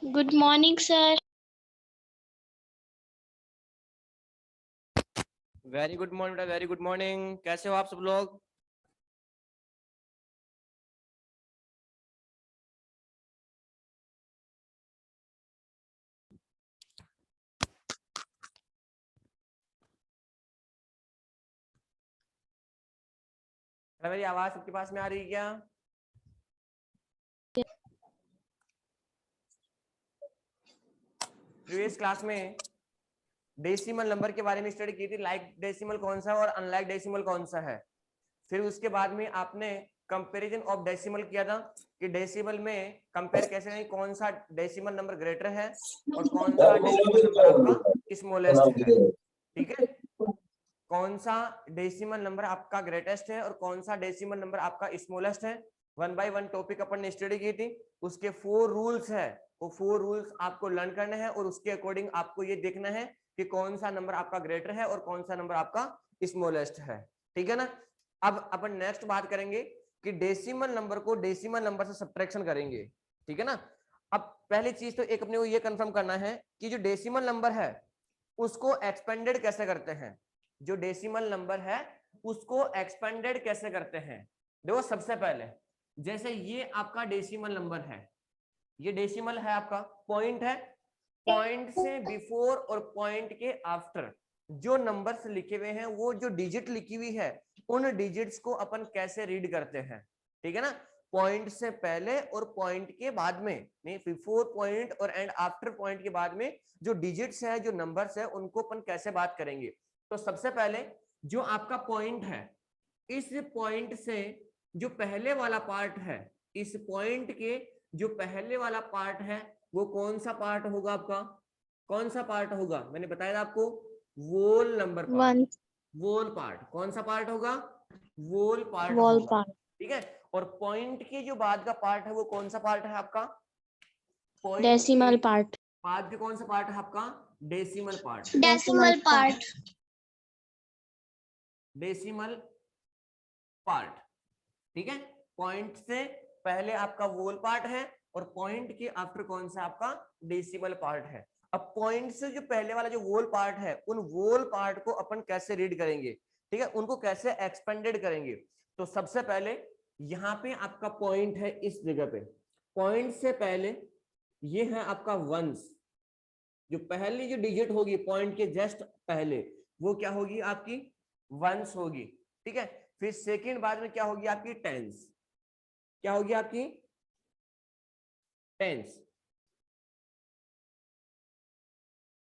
Good morning sir. Very good morning बेटा, very good morning. कैसे हो आप सब लोग? मेरी आवाज सबके पास में आ रही है क्या? प्रीवियस क्लास में डेसिमल नंबर के बारे में स्टडी की थी, लाइक डेसिमल कौन सा है और अनलाइक डेसिमल कौन सा है। फिर उसके बाद में आपने कंपैरिजन ऑफ डेसिमल किया था कि डेसिमल में कंपेयर कैसे करें, कौन सा डेसिमल नंबर ग्रेटर है और कौन सा डेसिमल नंबर आपका स्मॉलेस्ट है। ठीक है, कौन सा डेसिमल नंबर आपका ग्रेटेस्ट है और कौन सा डेसिमल नंबर आपका स्मॉलेस्ट है। वन बाय वन टॉपिक अपन ने स्टडी की थी। उसके 4 रूल्स है, वो 4 रूल्स आपको लर्न करने हैं और उसके अकॉर्डिंग आपको ये देखना है कि कौन सा नंबर आपका ग्रेटर है और कौन सा नंबर आपका स्मॉलेस्ट है। ठीक है ना। अब अपन नेक्स्ट बात करेंगे कि डेसिमल नंबर को डेसिमल नंबर से सब्ट्रैक्शन करेंगे। ठीक है ना। अब पहली चीज तो एक अपने को ये कंफर्म करना है कि जो डेसिमल नंबर है उसको एक्सपेंडेड कैसे करते हैं। जो डेसिमल नंबर है उसको एक्सपेंडेड कैसे करते हैं। देखो सबसे पहले जैसे ये आपका डेसिमल नंबर है, ये डेसिमल है आपका, पॉइंट है, पॉइंट से बिफोर और पॉइंट के आफ्टर जो नंबर्स लिखे हुए हैं, वो जो डिजिट लिखी हुई है उन डिजिट्स को अपन कैसे रीड करते हैं। ठीक है ना। पॉइंट से पहले और पॉइंट के बाद में, नहीं बिफोर पॉइंट और एंड आफ्टर पॉइंट के बाद में जो डिजिट्स है, जो नंबर्स है, उनको अपन कैसे बात करेंगे। तो सबसे पहले जो आपका पॉइंट है, इस पॉइंट से जो पहले वाला पार्ट है, इस पॉइंट के जो पहले वाला पार्ट है वो कौन सा पार्ट होगा आपका, कौन सा पार्ट होगा, मैंने बताया था आपको, वोल नंबर पार्ट। वन वोल पार्ट कौन सा पार्ट होगा, वोल पार्ट वॉल होगा। पार्ट। ठीक है। और पॉइंट के जो बाद का पार्ट है वो कौन सा पार्ट है आपका, पॉइंट के डेसिमल पार्ट। बाद के कौन सा पार्ट है आपका, decimal part. Decimal part. Decimal part. ठीक है। पॉइंट से पहले आपका वोल पार्ट है और पॉइंट के आफ्टर कौन सा आपका डेसिमल पार्ट है। अब पॉइंट से जो पहले वाला जो वोल पार्ट है, उन वोल पार्ट को अपन कैसे रीड करेंगे, ठीक है, उनको कैसे एक्सपेंडेड करेंगे। तो सबसे पहले यहां पे आपका पॉइंट है, इस जगह पे पॉइंट से पहले ये है आपका वंस, जो पहली जो डिजिट होगी पॉइंट के जस्ट पहले वो क्या होगी आपकी, वंस होगी। ठीक है। फिर सेकंड बाद में क्या होगी आपकी, टेंस। क्या होगी आपकी, टेंस।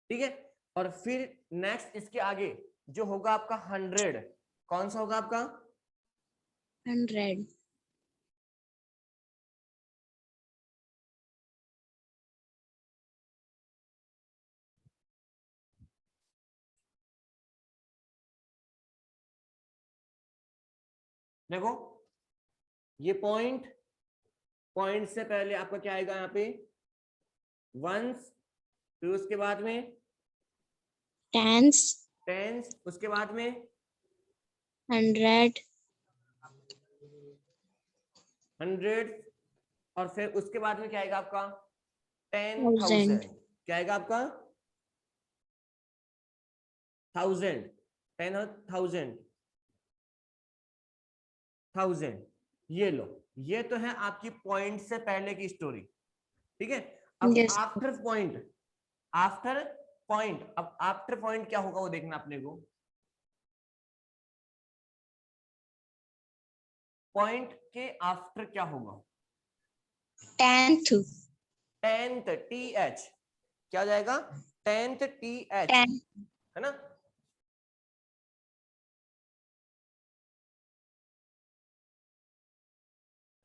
ठीक है। और फिर नेक्स्ट इसके आगे जो होगा आपका 100, कौन सा होगा आपका, 100। देखो ये पॉइंट, पॉइंट से पहले आपका क्या आएगा यहाँ पे, वंस, फिर उसके बाद में टेंस। टेंस, उसके बाद में 100। 100, और फिर उसके बाद में क्या आएगा आपका 10,000। 1000। क्या आएगा आपका 1000, 10,000, 1000। ये लो, ये तो है आपकी पॉइंट से पहले की स्टोरी। ठीक है। अब yes. After point, after point, अब आफ्टर पॉइंट क्या होगा वो देखना अपने को। पॉइंट के आफ्टर क्या होगा, 10th। 10th, टी एच, क्या हो जाएगा 10th टी एच, 10। है ना।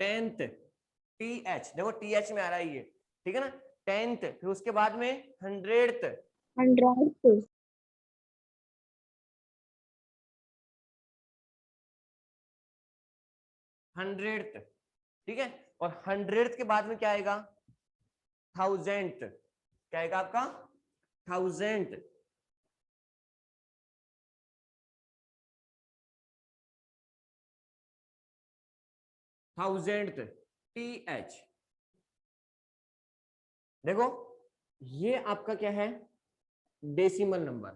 टेंथ टी एच, देखो टी एच में आ रहा है ये। ठीक है ना। 10th, फिर उसके बाद में 100th, 100th। 100th। ठीक है। और 100th के बाद में क्या आएगा 1000th, क्या आएगा आपका 1000th। 1000th टी एच, देखो ये आपका क्या है, डेसिमल नंबर।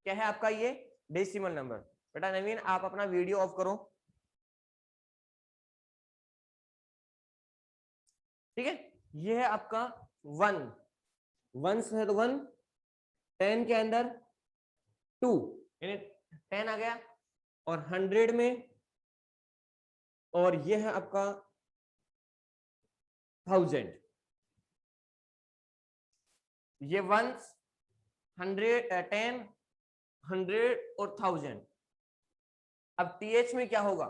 क्या है आपका ये, डेसिमल नंबर। बेटा नवीन आप अपना वीडियो ऑफ करो, ठीक है। ये है आपका 1, 1 है तो 1, 10 के अंदर 2 यानी 10 आ गया, और 100 में, और ये है आपका 1000। ये 1, 100, 10, 100 और 1000। अब टीएच में क्या होगा,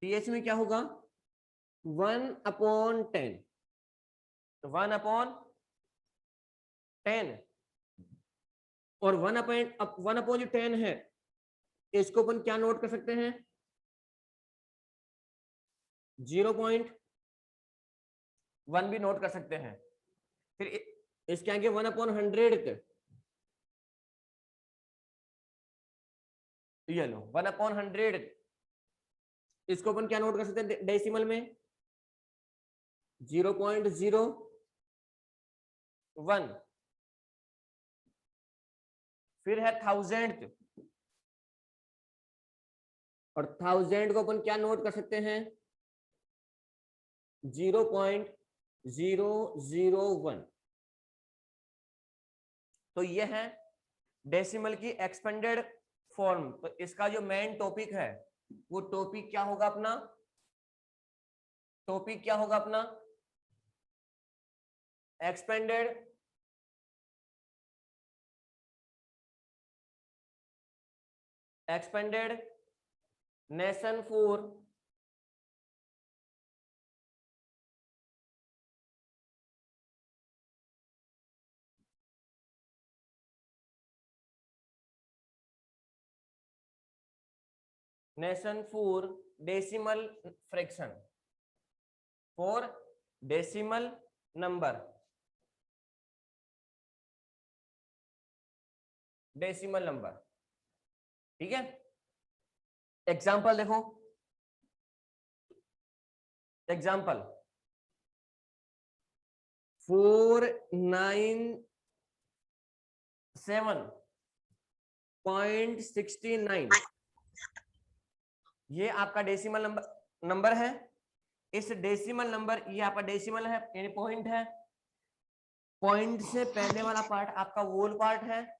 टीएच में क्या होगा, 1/10, तो 1/10, और 1/10 है, इसको अपन क्या नोट कर सकते हैं, 0.1 भी नोट कर सकते हैं। फिर इसके आगे 1/100, ये लो 1/100, इसको अपन क्या नोट कर सकते हैं डेसिमल में, 0.01। फिर है 1000, और 1000 को अपन क्या नोट कर सकते हैं, 0.001। तो ये है डेसिमल की एक्सपेंडेड फॉर्म। तो इसका जो मेन टॉपिक है वो टॉपिक क्या होगा अपना, टॉपिक क्या होगा अपना, expanded nation for decimal fraction, for decimal number, decimal number, ठीक है। एग्जाम्पल देखो, एग्जाम्पल 497.69, ये आपका डेसिमल नंबर है। इस डेसिमल नंबर, ये आपका डेसिमल है यानी पॉइंट है, पॉइंट से पहले वाला पार्ट आपका वोल पार्ट है,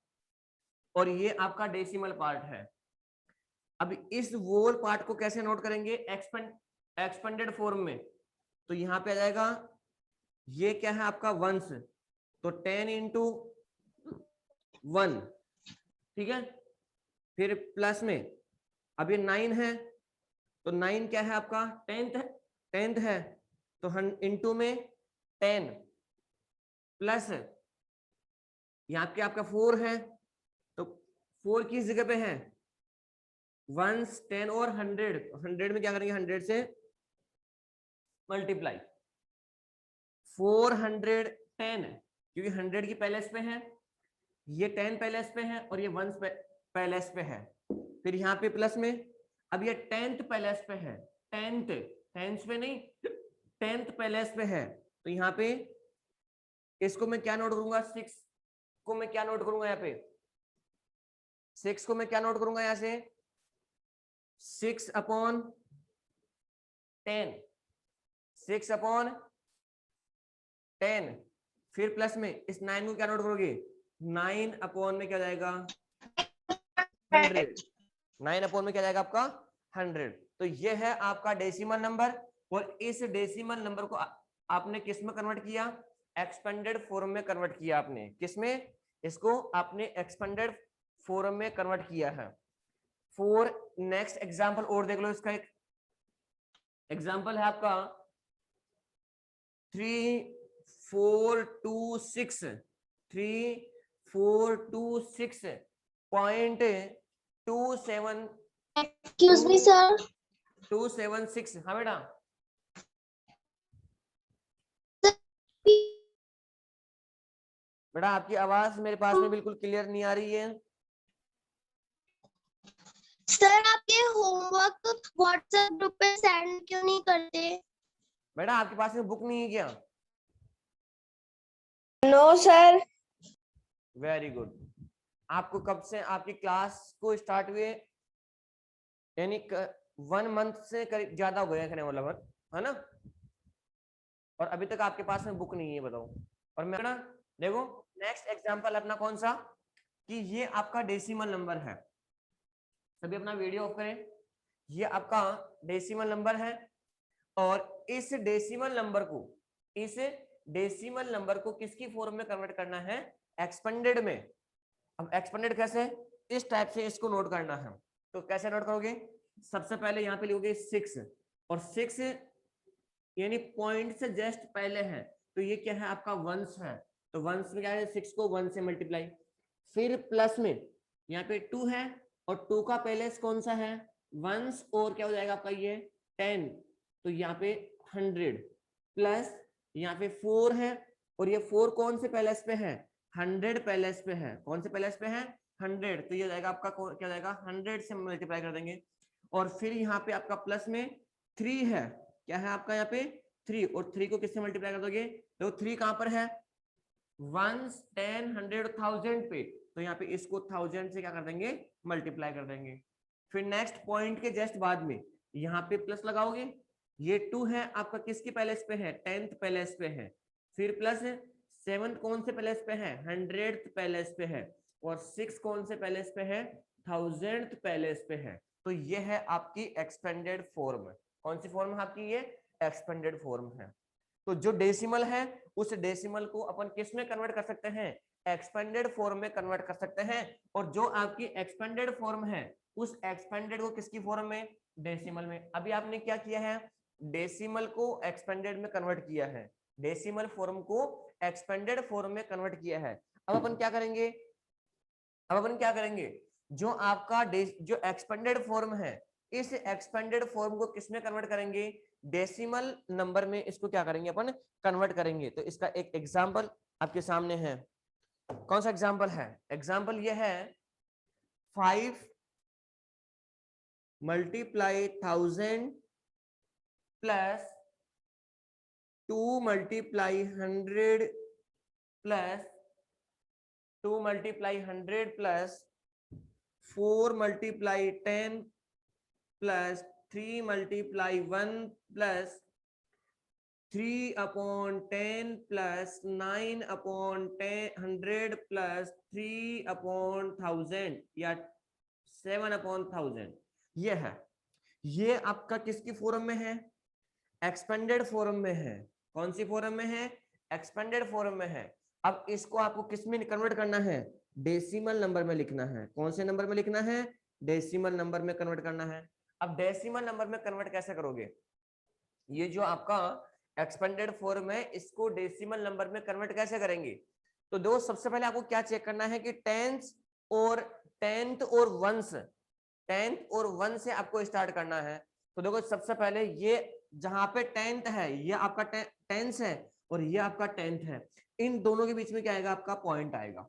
और ये आपका डेसिमल पार्ट है। अब इस वोल पार्ट को कैसे नोट करेंगे, एक्सपेंडेड फॉर्म में, तो यहां पे आ जाएगा, ये क्या है आपका वंस, तो 10 इंटू 1, ठीक है। फिर प्लस में, अब ये 9 है, तो 9 क्या है आपका, 10th है, तो इंटू में 10, प्लस यहाँ पे आपका 4 है, तो 4 किस जगह पे है, 1, 10 और 100 में क्या करेंगे, 100 से मल्टीप्लाई, 410, क्योंकि 100 की पैलेस पे है, ये 10 पैलेस पे है, और ये 1 पैलेस पे है। फिर यहाँ पे प्लस में, अब ये 10th पैलेस पे है, 10th पे नहीं, 10th पैलेस पे है, तो यहाँ पे इसको मैं क्या नोट करूंगा, 6 को मैं क्या नोट करूंगा, यहाँ पे 6 को मैं क्या नोट करूंगा, यहाँ से 6/10, 6/10, फिर प्लस में इस 9 को क्या नोट करोगे, 9 में क्या जाएगा 100, 9 में क्या जाएगा आपका 100। तो ये है आपका डेसिमल नंबर, और इस डेसिमल नंबर को आपने किस में कन्वर्ट किया, एक्सपेंडेड फॉर्म में कन्वर्ट किया आपने, किसमें, इसको आपने एक्सपेंडेड फॉर्म में कन्वर्ट किया है। फॉर नेक्स्ट एग्जांपल और देख लो, इसका एक एग्जांपल है आपका 3426.276, Excuse me, sir. 276, हाँ बेटा, बेटा आपकी आवाज मेरे पास में बिल्कुल क्लियर नहीं आ रही है। सर आप ये होमवर्क व्हाट्सएप ग्रुप पे सेंड क्यों नहीं करते? बेटा आपके पास में बुक नहीं है क्या, नो सर। Very good. आपको कब से आपकी क्लास को स्टार्ट हुए, यानी 1 मंथ से करीब ज्यादा हो गया कहने मतलब, है ना? और अभी तक आपके पास में बुक नहीं है, बताओ। और मैं ना देखो नेक्स्ट एग्जांपल अपना कौन सा, कि ये आपका डेसिमल नंबर है। सभी अपना वीडियो ऑफ करें। ये आपका डेसिमल नंबर है और इस डेसिमल नंबर को किसकी फॉर्म में कन्वर्ट करना है? एक्सपेंडेड में। अब एक्सपेंडेड कैसे? इस टाइप से इसको नोट करना है। तो कैसे नोट करोगे? सबसे पहले यहाँ पे लिखोगे 6, और 6 यानी पॉइंट से जस्ट पहले है, तो ये क्या है आपका वंस है। तो वंस में क्या है? 6 को 1 से मल्टीप्लाई, फिर प्लस में यहाँ पे 2 है और 2 का पहले कौन सा है? वंस, और क्या हो जाएगा आपका ये 10, तो यहाँ पे 100 प्लस यहाँ पे 4 है, और ये 4 कौन से पैलेस पे है? 100 पैलेस पे है। कौन से पैलेस पे है? 100, तो ये जाएगा आपका क्या जाएगा? 100 से मल्टीप्लाई कर देंगे। और फिर यहाँ पे आपका प्लस में 3 है। क्या है आपका यहाँ पे? 3, और 3 को किससे मल्टीप्लाई कर दोगे? तो 3 कहां पर है? 1, 10, 100, 1000 पे, तो यहाँ पे इसको 1000 से क्या कर देंगे? मल्टीप्लाई कर देंगे। फिर नेक्स्ट पॉइंट के जस्ट बाद में यहाँ पे प्लस लगाओगे। ये 2 है आपका किसकी पैलेस पे है? 10th पैलेस पे है। फिर प्लस 7 कौन से पैलेस पे है? 100th पैलेस पे है। और 6 कौन से पैलेस पे है? 1000th पैलेस पे है। तो ये है आपकी एक्सपेंडेड फॉर्म। कौन सी फॉर्म है आपकी? ये एक्सपेंडेड फॉर्म है। तो जो डेसिमल है उस डेसिमल को अपन किस में कन्वर्ट कर सकते हैं? एक्सपेंडेड फॉर्म में कन्वर्ट कर सकते हैं। और जो आपकी एक्सपेंडेड फॉर्म है उस एक्सपेंडेड को किसकी फॉर्म में? डेसिमल में। अभी आपने क्या किया है? डेसिमल को एक्सपेंडेड में कन्वर्ट किया है, डेसिमल फॉर्म को एक्सपेंडेड फॉर्म में कन्वर्ट किया है। अब अपन क्या करेंगे? जो आपका जो एक्सपेंडेड फॉर्म है, इस एक्सपेंडेड फॉर्म को किसमें कन्वर्ट करेंगे? डेसिमल नंबर में इसको क्या करेंगे? अपन कन्वर्ट करेंगे। तो इसका एक एग्जांपल आपके सामने है। कौन सा एग्जांपल है? एग्जांपल ये है 5 multiply 1000 plus 2 multiply 100 plus 2 multiply 100 plus 4 multiply 10 plus 3 multiply 1 plus 3/10 plus 9/100 plus 3/1000 या 7/1000। ये है, ये आपका किसकी फॉर्म में है? एक्सपेंडेड फॉर्म में है। कौन सी फॉर्म में है? एक्सपेंडेड फॉर्म में है। अब इसको आपको किस में कन्वर्ट करना है? डेसिमल नंबर में लिखना है। कौन से नंबर में लिखना है? डेसिमल नंबर में कन्वर्ट करना है। अब डेसिमल नंबर में कन्वर्ट कैसे करोगे? ये जो आपका एक्सपेंडेड फॉर्म है इसको डेसिमल नंबर में कन्वर्ट कैसे करेंगे? तो दोस्त सबसे पहले आपको क्या चेक करना है कि टेंथ और वन से आपको स्टार्ट करना है। तो देखो सबसे पहले ये जहां पे 10th है ये आपका 10th है और ये आपका 10th है, इन दोनों के बीच में क्या आएगा? आपका पॉइंट आएगा।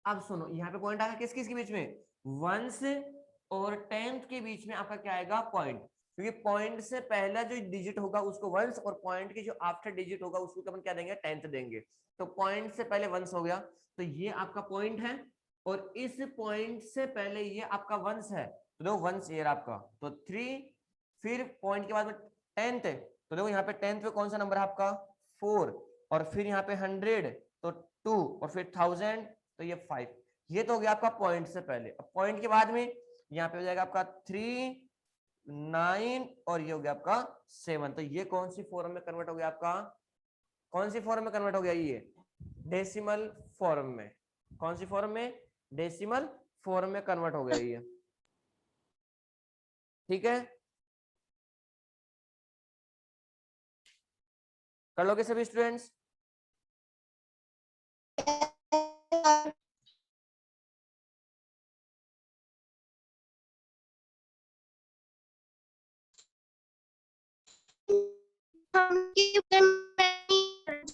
अब सुनो यहाँ पे पॉइंट आएगा किस किस के बीच में? 1 और 10th के बीच में आपका क्या आएगा? पॉइंट। क्योंकि पॉइंट से पहला जो डिजिट होगा उसको 1 और पॉइंट के जो आफ्टर डिजिट होगा उसको अपन क्या देंगे? 10th देंगे। तो पॉइंट से पहले 1 हो गया, तो ये आपका पॉइंट है। और इस पॉइंट से पहले ये आपका 1 है, तो देखो 1 ये आपका, तो 3, फिर पॉइंट के बाद में 10th है, तो देखो यहाँ पे 10th पे कौन सा नंबर है आपका? 4, और फिर यहाँ पे 100 तो 2, और फिर 1000 तो ये 5। ये तो हो गया आपका पॉइंट से पहले। अब पॉइंट के बाद में यहाँ पे हो जाएगा आपका 3, 9 और ये हो गया आपका 7। तो ये कौन सी फॉर्म में कन्वर्ट हो गया आपका? कौन सी फॉर्म में कन्वर्ट हो गया? ये डेसिमल फॉर्म में। कौन सी फॉर्म में? डेसिमल फॉर्म में कन्वर्ट हो गया ये। ठीक है, कर लोगे सभी स्टूडेंट्स?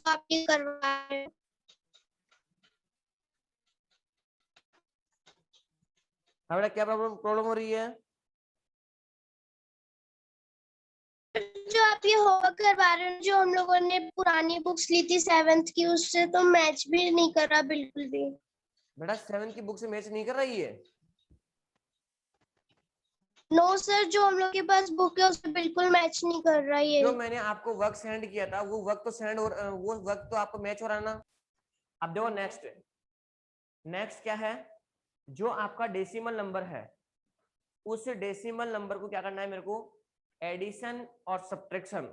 आपकी करवा रहे हो। हमारा क्या प्रॉब्लम हो रही है? जो आप ये होमवर्क करवा रहे हो, जो हम लोगों ने पुरानी बुक्स ली थी 7th की, उससे तो मैच भी नहीं कर रहा बिल्कुल भी। बेटा 7 की बुक से मैच नहीं कर रही है? नो सर, जो हम लोग के पास बुक है उससे बिल्कुल मैच नहीं कर रहा ये। जो मैंने आपको वर्क सेंड किया था वो वर्क तो सेंड और वो वर्क तो आपको मैच हो रहा ना। अब देखो नेक्स्ट, नेक्स्ट क्या है, जो आपका डेसिमल नंबर है उस डेसिमल नंबर को क्या करना है मेरे को, एडिशन और सब्ट्रैक्शन,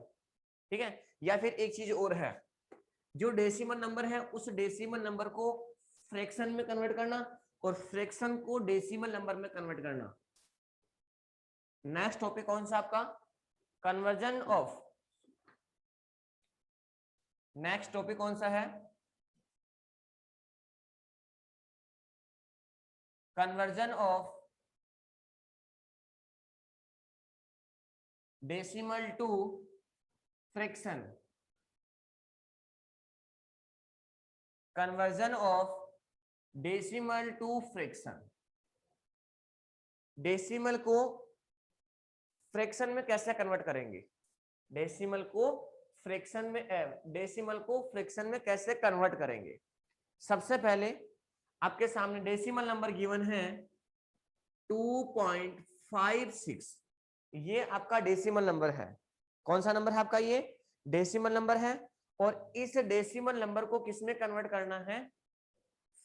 ठीक है। या फिर एक चीज और है, जो डेसिमल नंबर है उस डेसिमल नंबर को फ्रैक्शन में कन्वर्ट करना और फ्रैक्शन को डेसिमल नंबर में कन्वर्ट करना। नेक्स्ट टॉपिक कौन सा आपका, कन्वर्जन ऑफ, नेक्स्ट टॉपिक कौन सा है, conversion of decimal to fraction, conversion of decimal to fraction. Decimal को फ्रैक्शन में कैसे कन्वर्ट करेंगे, डेसिमल को फ्रैक्शन में, डेसिमल को फ्रैक्शन में कैसे कन्वर्ट करेंगे। सबसे पहले आपके सामने डेसिमल नंबर गिवन है 2.56, ये आपका डेसिमल नंबर है। कौन सा नंबर है आपका, ये डेसिमल नंबर है। और इस डेसिमल नंबर को किसमें कन्वर्ट करना है,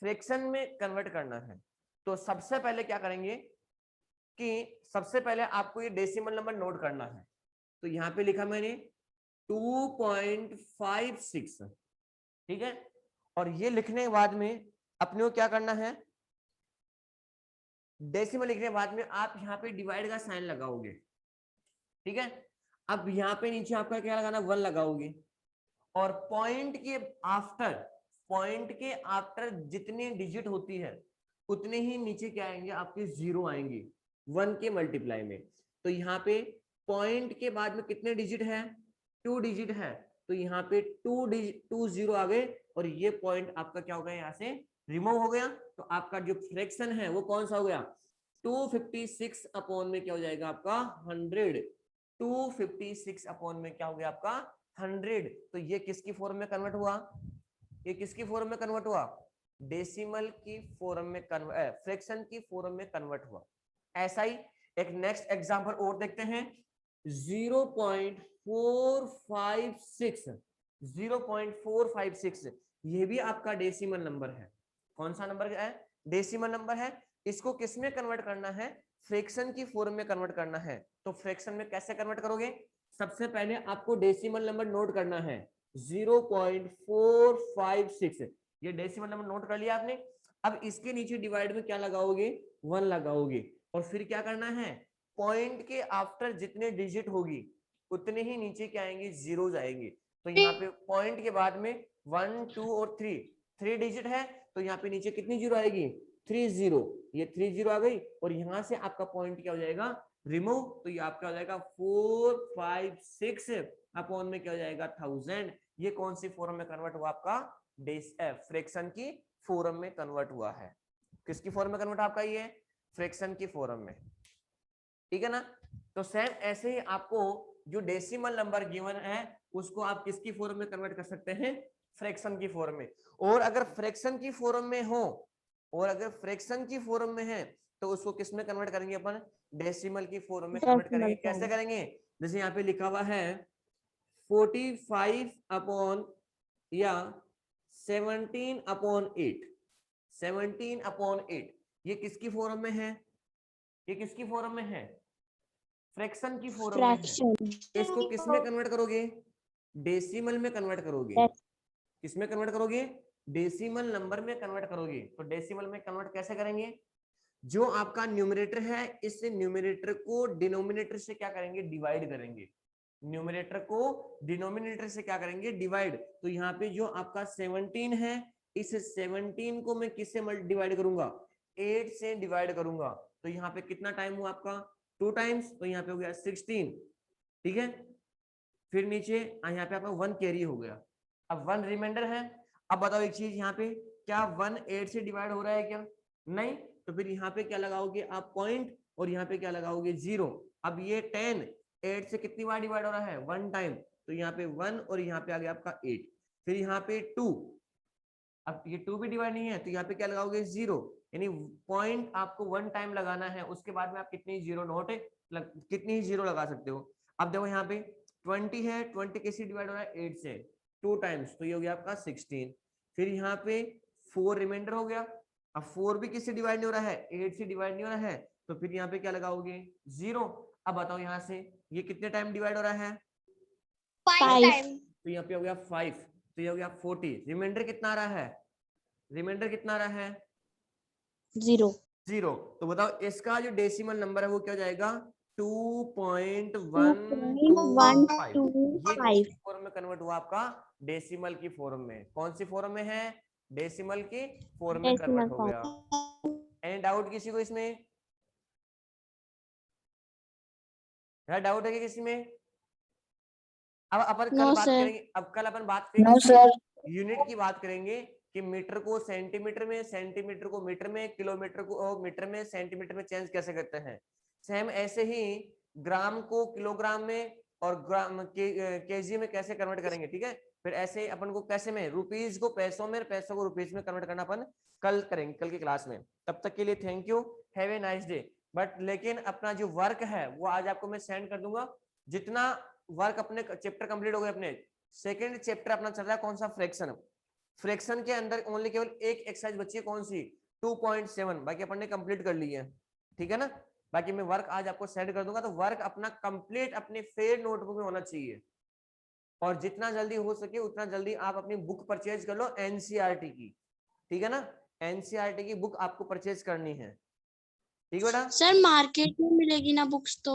फ्रैक्शन में कन्वर्ट करना है। तो सबसे पहले क्या करेंगे कि सबसे पहले आपको ये डेसिमल नंबर नोट करना है। तो यहाँ पे लिखा मैंने 2.56, ठीक है। और ये लिखने के बाद में अपने को क्या करना है, डेसिमल लिखने के बाद में आप यहाँ पे डिवाइड का साइन लगाओगे, ठीक है। अब यहाँ पे नीचे आपका क्या लगाना, 1 लगाओगे। और पॉइंट के आफ्टर जितनी डिजिट होती है उतने ही नीचे क्या आएंगे, आपके 0 आएंगे 1 के मल्टीप्लाई में। तो यहाँ पे पॉइंट के बाद में कितने डिजिट है, 2 डिजिट है। तो यहाँ पे 2 0 आ गए और ये पॉइंट आपका क्या हो गया, यहाँ से रिमूव हो गया। तो आपका जो फ्रैक्शन है वो कौन सा हो गया, 256 अपॉन में क्या हो जाएगा आपका 100, 256 अपॉन में क्या हो गया आपका 100। तो ये किसकी फॉर्म में कन्वर्ट हुआ, ये किसकी फॉर्म में कन्वर्ट हुआ, डेसिमल की फॉर्म में कन्वर्ट, फ्रैक्शन की फॉर्म में कन्वर्ट हुआ। ऐसा ही एक नेक्स्ट एग्जांपल और देखते हैं, 0.456, 0.456 ये भी आपका डेसिमल नंबर है। कौन सा नंबर है, डेसिमल नंबर है। इसको किसमें कन्वर्ट करना है, फ्रैक्शन की फॉर्म में कन्वर्ट करना है। तो फ्रैक्शन में कैसे कन्वर्ट करोगे, सबसे पहले आपको डेसिमल नंबर नोट करना है 0.456, ये डेसिमल नंबर नोट कर लिया आपने। अब इसके नीचे डिवाइड में क्या लगाओगे, 1 लगाओगे। और फिर क्या करना है, पॉइंट के आफ्टर जितने डिजिट होगी उतने ही नीचे क्या आएंगे, जीरोस आएंगे। तो यहाँ पे पॉइंट के बाद में 1 2 और 3 डिजिट है, तो यहाँ पे नीचे कितनी जीरो आएगी, 3 0, ये 3 0 आ गई। और यहाँ से आपका पॉइंट क्या हो जाएगा, रिमूव। तो ये आपका हो जाएगा 456 अपॉन में क्या हो जाएगा 1000। ये कौन सी फॉर्म में कन्वर्ट हुआ आपका, फ्रैक्शन की फॉर्म में कन्वर्ट हुआ है। किसकी फॉर्म में कन्वर्ट आपका, ये फ्रैक्शन की फॉर्म में, ठीक है ना। तो सेम ऐसे ही आपको जो डेसिमल नंबर गिवन है उसको आप किसकी फॉर्म में कन्वर्ट कर सकते हैं, फ्रैक्शन की फॉर्म में। और अगर फ्रैक्शन की फॉर्म में हो, और अगर फ्रैक्शन की फॉर्म में है तो उसको किस में कन्वर्ट करेंगे अपन, डेसिमल की फॉर्म में कन्वर्ट करेंगे। कैसे करेंगे, जैसे यहाँ पे लिखा हुआ है 45 अपॉन या 17 अपॉन 8, 17 अपॉन 8 ये किसकी फॉर्म में है, ये किसकी फॉर्म में है, फ्रैक्शन की फॉर्म में है। इसको किस में कन्वर्ट करोगे, डेसिमल में कन्वर्ट करोगे। किसमें कन्वर्ट करोगे, डेसिमल नंबर में कन्वर्ट करोगे। तो डेसिमल में कन्वर्ट कैसे करेंगे, जो आपका न्यूमरेटर है इस न्यूमरेटर को डिनोमिनेटर से क्या करेंगे, डिवाइड करेंगे। न्यूमरेटर को डिनोमिनेटर से क्या करेंगे, डिवाइड। तो यहाँ पे जो आपका 17 है, इस 17 को मैं किससे डिवाइड करूंगा, 8 से डिवाइड करूंगा। तो यहाँ पे कितना टाइम हुआ आपका, 2 टाइम्स, तो यहाँ पे हो गया 16, ठीक है। फिर नीचे यहाँ पे आपका 1 कैरी हो गया, अब 1 रिमाइंडर है। अब बताओ एक चीज, यहाँ पे क्या 1 8 से डिवाइड हो रहा है क्या, नहीं। तो फिर यहाँ पे क्या लगाओगे आप, पॉइंट, और यहाँ पे क्या लगाओगे 0। अब ये 10 8 से कितनी बार डिवाइड हो रहा है? 1 टाइम, तो यहाँ पे 1 और यहाँ पे आ गया आपका 8। फिर यहाँ पे 2, अब ये 2 भी डिवाइड नहीं है तो यहाँ पे क्या लगाओगे? 0, यानी पॉइंट आपको 1 टाइम लगाना है, उसके बाद में आप कितनी जीरो नोट कितनी ही जीरो लगा सकते हो। अब देखो यहाँ पे 20 है, 20 कैसे डिवाइड हो रहा है? 8 से 2 टाइम्स, तो ये हो गया आपका 16। फिर यहाँ पे 4 रिमाइंडर हो गया। अब 4 भी किससे डिवाइड नहीं हो रहा है? 8 से डिवाइड नहीं हो रहा है, तो फिर यहाँ पे क्या लगाओगे? 0। अब बताओ यहाँ से ये कितने टाइम डिवाइड हो रहा है? 5 टाइम। तो यहाँ पे हो गया 5, तो ये हो गया 40। रिमाइंडर कितना आ रहा है? रिमाइंडर कितना आ रहा है? 0। 0। तो बताओ इसका जो डेसिमल नंबर है वो क्या हो जाएगा? 2.125। ये कौन सी फॉर्म में कन्वर्ट हुआ आपका? डेसिमल की फॉर्म में। कौन सी फॉर्म में है? डेसिमल की फॉर्म में कन्वर्ट हो गया। एनी डाउट किसी को इसमें? डाउट है कि किसी में? अब अपन कल बात करेंगे, अब कल अपन बात करेंगे यूनिट की बात करेंगे कि मीटर को सेंटीमीटर में, सेंटीमीटर को मीटर में, किलोमीटर को मीटर में, सेंटीमीटर में चेंज कैसे करते हैं। सेम ऐसे ही ग्राम को किलोग्राम में और ग्राम केजी में कैसे कन्वर्ट करेंगे, ठीक है। फिर ऐसे अपन को कैसे में, रुपीज को पैसों में, पैसों को रुपीज में कन्वर्ट करना अपन कल करेंगे, कल की क्लास में। तब तक के लिए thank you, have a nice day. But लेकिन अपना जो वर्क है वो आज आपको मैं सेंड कर दूंगा। जितना वर्क अपने चैप्टर कंप्लीट हो गए, अपने सेकंड चैप्टर अपना चल रहा है कौन सा? फ्रैक्शन। फ्रैक्शन के अंदर ओनली केवल एक एक्सरसाइज बची है, कौन सी? 2.7, बाकी अपन ने कंप्लीट कर ली है, ठीक है ना। बाकी मैं वर्क आज आपको सेंड कर दूंगा, तो वर्क अपना कंप्लीट अपने फेयर नोटबुक में होना चाहिए। और जितना जल्दी हो सके उतना जल्दी आप अपनी बुक परचेज कर लो एनसीईआरटी की, ठीक है ना। एनसीईआरटी की बुक आपको परचेज करनी है, ठीक है बेटा। सर मार्केट में मिलेगी ना बुक्स तो?